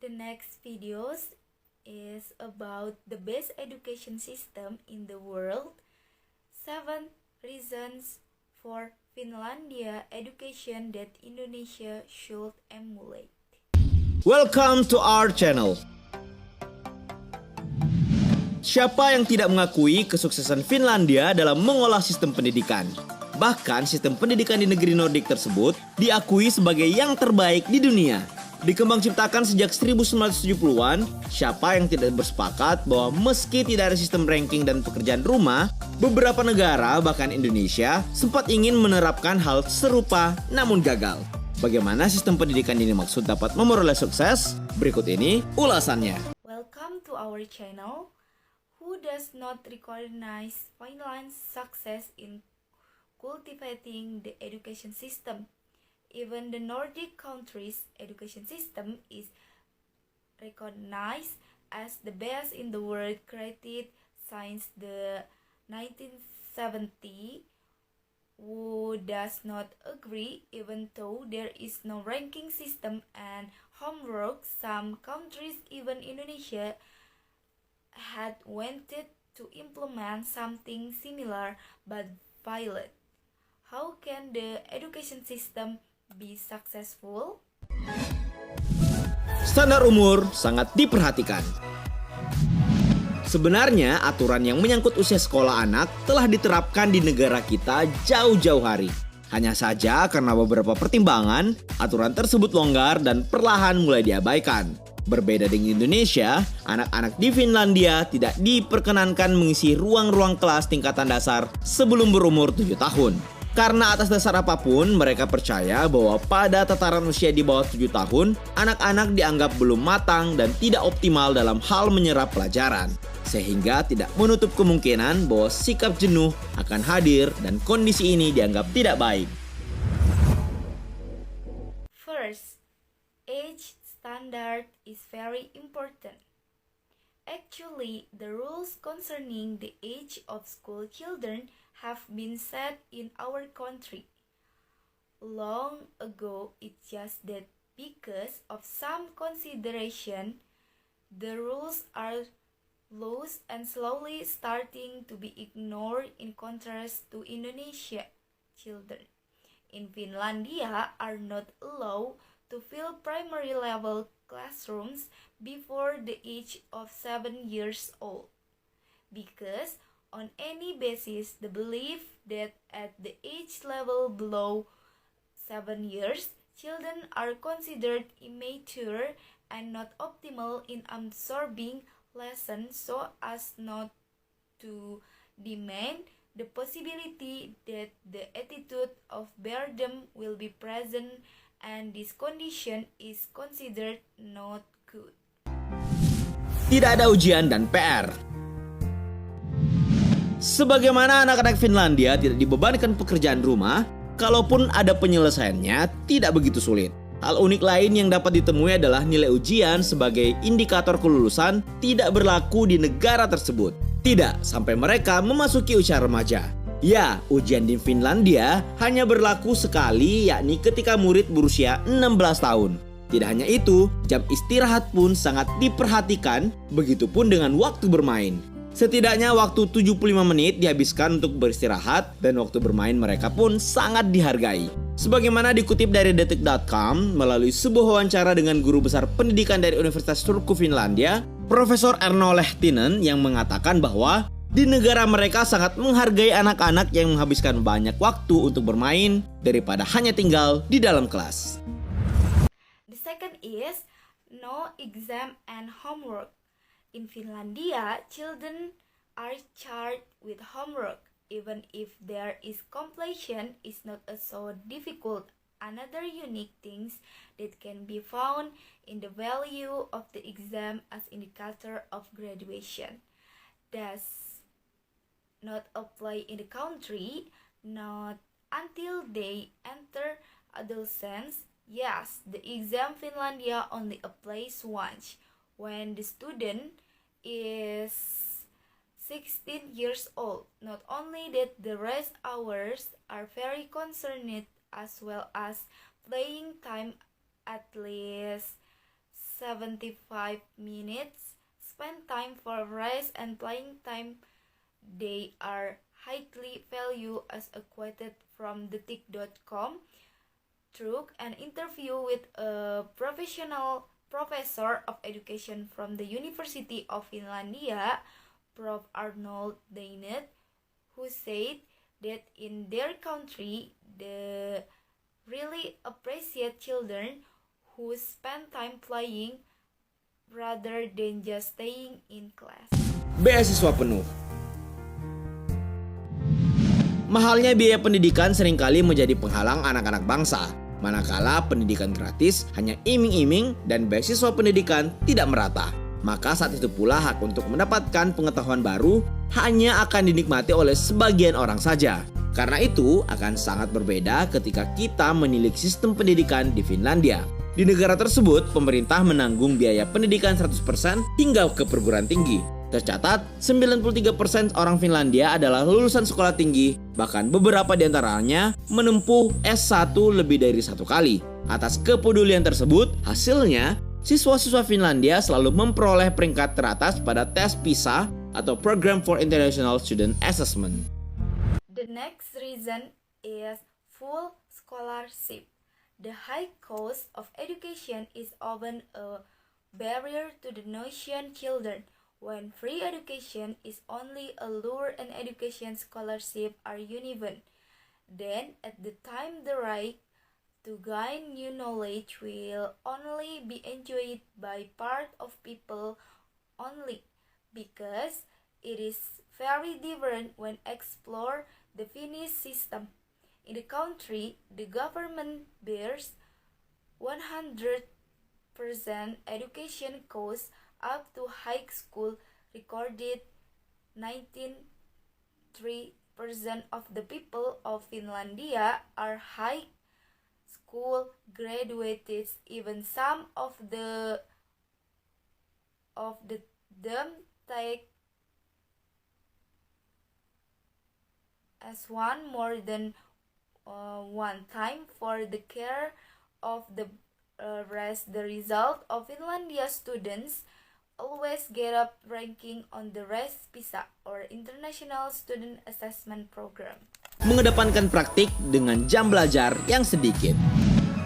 The next videos is about the best education system in the world. 7 reasons for Finlandia education that Indonesia should emulate. Welcome to our channel. Siapa yang tidak mengakui kesuksesan Finlandia dalam mengolah sistem pendidikan? Bahkan sistem pendidikan di negeri Nordik tersebut diakui sebagai yang terbaik di dunia. Dikembang ciptakan sejak 1970-an, siapa yang tidak bersepakat bahwa meski tidak ada sistem ranking dan pekerjaan rumah, beberapa negara, bahkan Indonesia, sempat ingin menerapkan hal serupa namun gagal. Bagaimana sistem pendidikan ini maksud dapat memperoleh sukses? Berikut ini ulasannya. Welcome to our channel. Who does not recognize Finland's success in cultivating the education system? Even the Nordic countries' education system is recognized as the best in the world, created since the 1970s. Who does not agree? Even though there is no ranking system and homework, some countries, even Indonesia, had wanted to implement something similar but failed. How can the education system be successful? Standar umur sangat diperhatikan. Sebenarnya aturan yang menyangkut usia sekolah anak telah diterapkan di negara kita jauh-jauh hari. Hanya saja karena beberapa pertimbangan, aturan tersebut longgar dan perlahan mulai diabaikan. Berbeda dengan Indonesia, anak-anak di Finlandia tidak diperkenankan mengisi ruang-ruang kelas tingkatan dasar sebelum berumur 7 tahun. Karena atas dasar apapun, mereka percaya bahwa pada tataran usia di bawah 7 tahun, anak-anak dianggap belum matang dan tidak optimal dalam hal menyerap pelajaran. Sehingga tidak menutup kemungkinan bahwa sikap jenuh akan hadir dan kondisi ini dianggap tidak baik. First, age standard is very important. Actually, the rules concerning the age of school children have been set in our country long ago. It's just that because of some consideration, the rules are loose and slowly starting to be ignored in contrast to Indonesia. Children in Finlandia are not allowed to fill primary level classrooms before the age of 7 years old, because on any basis the belief that at the age level below 7 years, children are considered immature and not optimal in absorbing lessons, so as not to demand the possibility that the attitude of boredom will be present, and this condition is considered not good. Tidak ada ujian dan PR. Sebagaimana anak-anak Finlandia tidak dibebankan pekerjaan rumah, kalaupun ada penyelesaiannya tidak begitu sulit. Hal unik lain yang dapat ditemui adalah nilai ujian sebagai indikator kelulusan tidak berlaku di negara tersebut. Tidak sampai mereka memasuki usia remaja. Ya, ujian di Finlandia hanya berlaku sekali, yakni ketika murid berusia 16 tahun. Tidak hanya itu, jam istirahat pun sangat diperhatikan, begitupun dengan waktu bermain. Setidaknya waktu 75 menit dihabiskan untuk beristirahat, dan waktu bermain mereka pun sangat dihargai. Sebagaimana dikutip dari detik.com melalui sebuah wawancara dengan guru besar pendidikan dari Universitas Turku Finlandia, Profesor Erno Lehtinen, yang mengatakan bahwa di negara mereka sangat menghargai anak-anak yang menghabiskan banyak waktu untuk bermain daripada hanya tinggal di dalam kelas. The second is no exam and homework. In Finlandia, children are charged with homework, even if there is completion is not so difficult. Another unique things that can be found in the value of the exam as indicator of graduation. Does not apply in the country, not until they enter adolescence. Yes, the exam Finlandia only applies once, when the student is 16 years old. Not only that, the rest hours are very concerned, as well as playing time at least 75 minutes spend time for rest and playing time. They are highly valued as a quoted from detik.com. Through an interview with a professional professor of education from the University of Finlandia, Prof. Arnold Dainet, who said that in their country they really appreciate children who spend time playing rather than just staying in class. Beasiswa penuh. Mahalnya biaya pendidikan seringkali menjadi penghalang anak-anak bangsa. Manakala pendidikan gratis hanya iming-iming dan beasiswa pendidikan tidak merata. Maka saat itu pula hak untuk mendapatkan pengetahuan baru hanya akan dinikmati oleh sebagian orang saja. Karena itu akan sangat berbeda ketika kita menilik sistem pendidikan di Finlandia. Di negara tersebut, pemerintah menanggung biaya pendidikan 100% hingga ke perguruan tinggi. Tercatat, 93% orang Finlandia adalah lulusan sekolah tinggi, bahkan beberapa di antaranya menempuh S1 lebih dari 1 kali. Atas kepedulian tersebut, hasilnya, siswa-siswa Finlandia selalu memperoleh peringkat teratas pada tes PISA atau Program for International Student Assessment. The next reason is full scholarship. The high cost of education is often a barrier to the nation children. When free education is only a lure and education scholarship are uneven, then at the time the right to gain new knowledge will only be enjoyed by part of people only, because it is very different when explore the Finnish system. In the country, the government bears 100% education costs up to high school. Recorded 93% of the people of Finlandia are high school graduates. Even some of them take as one more than one time for the care of the rest. The result of Finlandia students always get up ranking on the REST PISA or International Student Assessment Program. Mengedepankan praktik dengan jam belajar yang sedikit.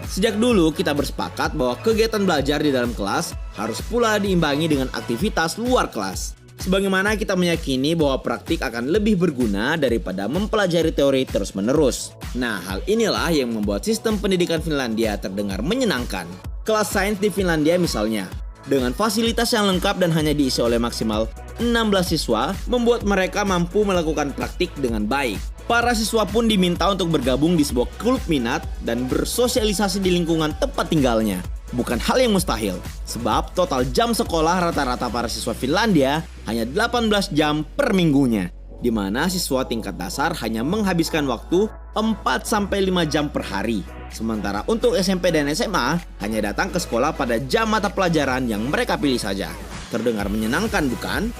Sejak dulu kita bersepakat bahwa kegiatan belajar di dalam kelas harus pula diimbangi dengan aktivitas luar kelas. Sebagaimana kita meyakini bahwa praktik akan lebih berguna daripada mempelajari teori terus-menerus. Nah, hal inilah yang membuat sistem pendidikan Finlandia terdengar menyenangkan. Kelas sains di Finlandia misalnya, dengan fasilitas yang lengkap dan hanya diisi oleh maksimal 16 siswa, membuat mereka mampu melakukan praktik dengan baik. Para siswa pun diminta untuk bergabung di sebuah klub minat dan bersosialisasi di lingkungan tempat tinggalnya. Bukan hal yang mustahil, sebab total jam sekolah rata-rata para siswa Finlandia hanya 18 jam per minggunya, di mana siswa tingkat dasar hanya menghabiskan waktu 4-5 jam per hari. Sementara untuk SMP dan SMA hanya datang ke sekolah pada jam mata pelajaran yang mereka pilih saja. Terdengar menyenangkan, bukan?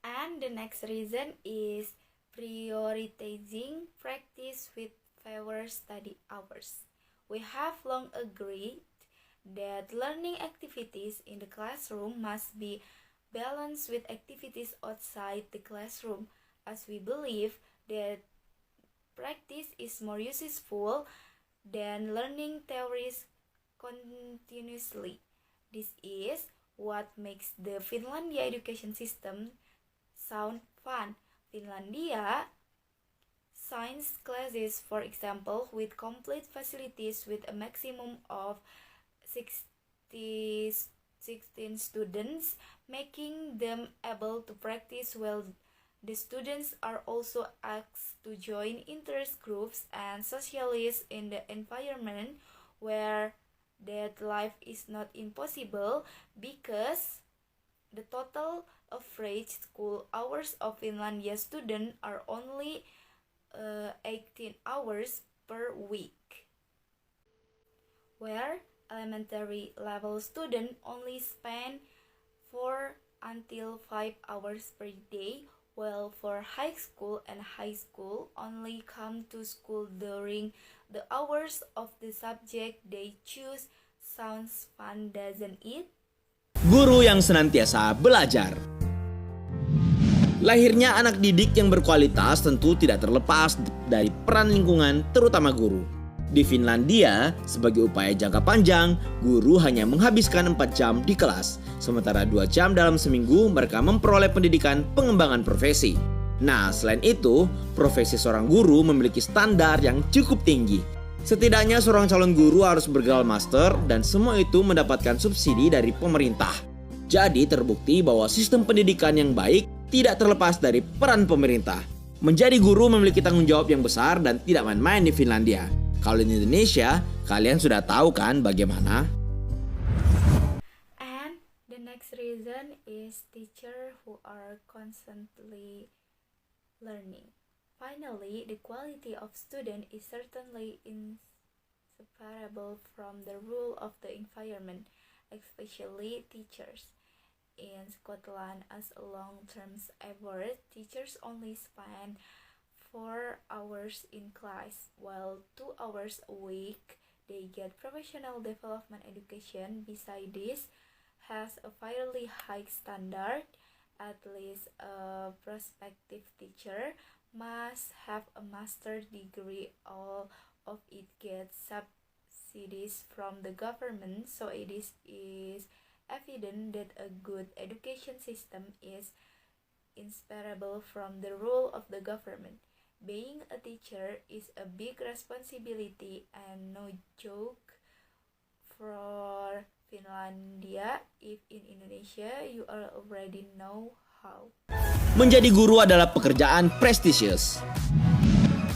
And the next reason is prioritizing practice with fewer study hours. We have long agreed that learning activities in the classroom must be balanced with activities outside the classroom, as we believe that practice is more useful than learning theories continuously. This is what makes the Finlandia education system sound fun. Finlandia science classes, for example, with complete facilities with a maximum of 16 students, making them able to practice well. The students are also asked to join interest groups and socialize in the environment where that life is not impossible, because the total average school hours of Finlandia students are only 18 hours per week, where elementary level students only spend 4 until 5 hours per day, while for high school and high school only come to school during the hours of the subject they choose. Sounds fun, doesn't it? Guru yang senantiasa belajar. Lahirnya anak didik yang berkualitas tentu tidak terlepas dari peran lingkungan, terutama guru. Di Finlandia, sebagai upaya jangka panjang, guru hanya menghabiskan 4 jam di kelas. Sementara 2 jam dalam seminggu mereka memperoleh pendidikan pengembangan profesi. Nah, selain itu, profesi seorang guru memiliki standar yang cukup tinggi. Setidaknya seorang calon guru harus bergelar master dan semua itu mendapatkan subsidi dari pemerintah. Jadi terbukti bahwa sistem pendidikan yang baik tidak terlepas dari peran pemerintah. Menjadi guru memiliki tanggung jawab yang besar dan tidak main-main di Finlandia. Kalau di Indonesia, kalian sudah tahu kan bagaimana? And the next reason is teachers who are constantly learning. Finally, the quality of student is certainly inseparable from the rule of the environment, especially teachers. In Scotland, as a long-term average, teachers only spend 4 hours in class, while 2 hours a week they get professional development education. Besides this, has a fairly high standard. At least a prospective teacher must have a master's degree. All of it gets subsidies from the government, so it is evident that a good education system is inseparable from the role of the government. Being a teacher is a big responsibility and no joke for Finlandia. If in Indonesia, you already know how. Menjadi guru adalah pekerjaan prestisius.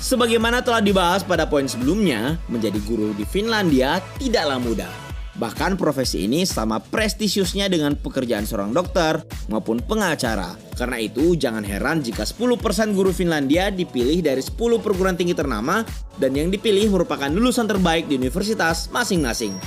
Sebagaimana telah dibahas pada poin sebelumnya, menjadi guru di Finlandia tidaklah mudah. Bahkan profesi ini sama prestisiusnya dengan pekerjaan seorang dokter maupun pengacara. Karena itu jangan heran jika 10% guru Finlandia dipilih dari 10 perguruan tinggi ternama dan yang dipilih merupakan lulusan terbaik di universitas masing-masing.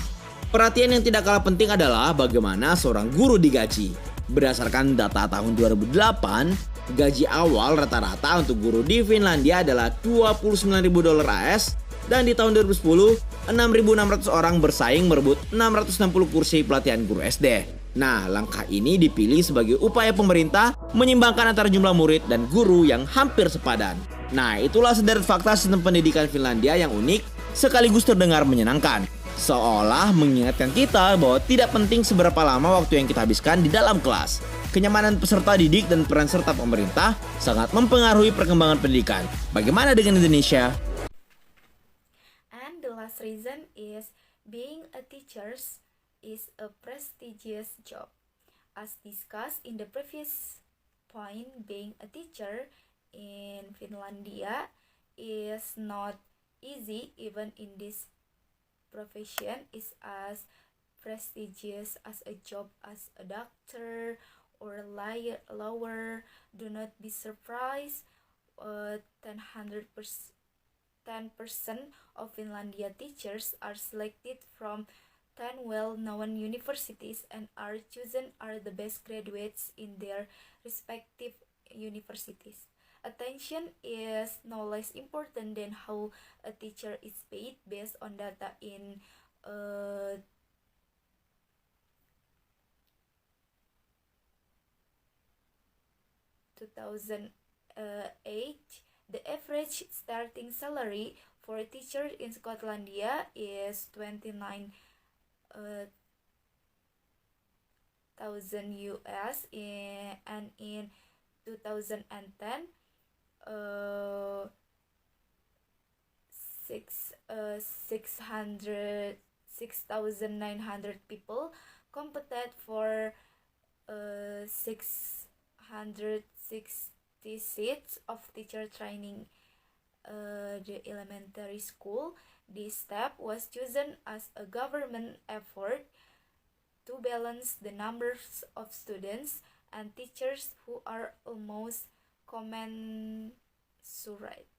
Perhatian yang tidak kalah penting adalah bagaimana seorang guru digaji. Berdasarkan data tahun 2008, gaji awal rata-rata untuk guru di Finlandia adalah $29.000 AS. Dan di tahun 2010, 6.600 orang bersaing merebut 660 kursi pelatihan guru SD. Nah, langkah ini dipilih sebagai upaya pemerintah menyimbangkan antara jumlah murid dan guru yang hampir sepadan. Nah, itulah sederet fakta sistem pendidikan Finlandia yang unik sekaligus terdengar menyenangkan. Seolah mengingatkan kita bahwa tidak penting seberapa lama waktu yang kita habiskan di dalam kelas. Kenyamanan peserta didik dan peran serta pemerintah sangat mempengaruhi perkembangan pendidikan. Bagaimana dengan Indonesia? And the last reason is being a teacher is a prestigious job. As discussed in the previous point, being a teacher in Finlandia is not easy. Even in this profession is as prestigious as a job as a doctor or lawyer. Do not be surprised. 10% of Finlandia teachers are selected from 10 well-known universities and are chosen are the best graduates in their respective universities. Attention is no less important than how a teacher is paid based on data in 2008. The average starting salary for a teacher in Scotlandia is 29,000 US and in 2010 6,900 people competed for 660 seats of teacher training the elementary school. This step was chosen as a government effort to balance the numbers of students and teachers who are almost commensurate.